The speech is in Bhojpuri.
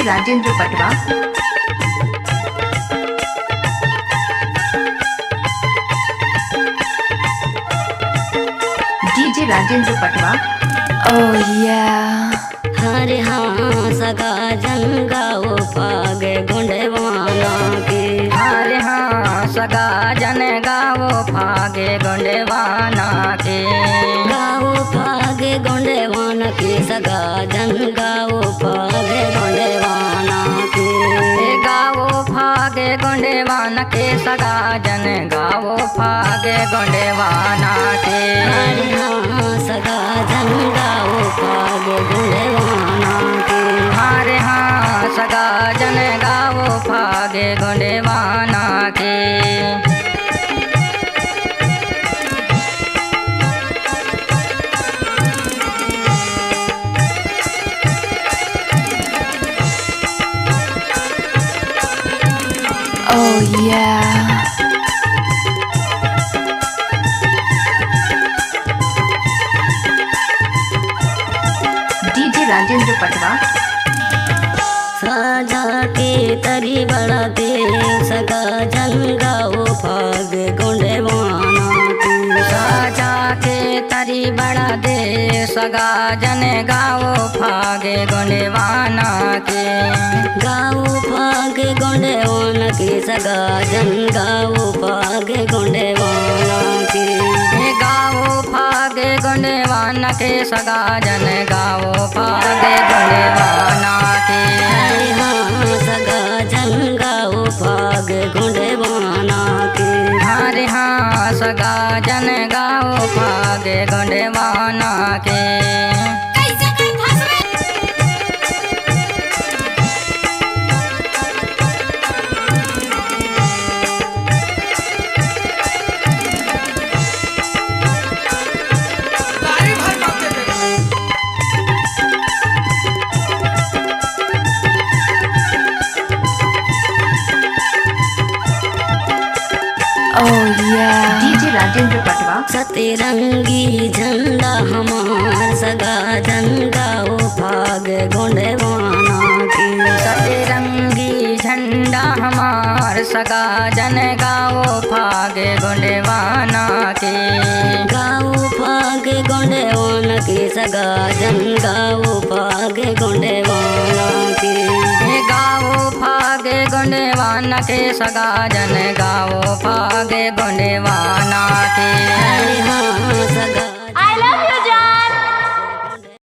राजेंद्र पटवा। डीजे राजेंद्र पटवा। Oh yeah. हरे हाँ सगा जन गाओ फागे गुंडेवाना के। हरे हाँ सगा जन गाओ फागे गुंडेवाना के। गाओ फागे गुंडेवाना के सगा जन गाओ फागे गुंडेवाना के। गाओ फागे गुंडेवाना के सगा जन गाओ फागे गुंडेवाना के। हरे हाँ सगा जन गाओ फागे गुंडेवाना के। हरे हाँ सगा जन गाओ फागे गुंडेवाना के। Oh yeah. डीजे राजेंद्र पटवा। साजा के तरी बड़ा दे सगा जन गाओ फागे गुंडेवाना के। साजा के तरी बड़ा दे सगा जन गाओ फागे गुंडेवाना के। गाओ फागे गुंडेवाना के सगा जन गाओ फागे गुंडेवाना के। गाओ फागे गुंडेवाना के सगा जन गाओ फागे गुंडेवाना के। हरे हाँ सगा जन गाओ फागे गुंडेवाना के। हरे हाँ सगा जन गाओ फागे गुंडेवाना के। Oh yeah. डीजे राजेंद्र पटवा। सतरंगी झंडा हमार सगा जन गाओ फागे गुंडेवाना के। सतरंगी झंडा हमार सगा जन गाओ फागे गुंडेवाना के। गाओ फागे गुंडेवाना के सगा जन गाओ फागे गुंडेवाना के। गाओ फागे गुंडेवाना के सगा जन गाओ फागे गुंडेवाना के। हरे हाँ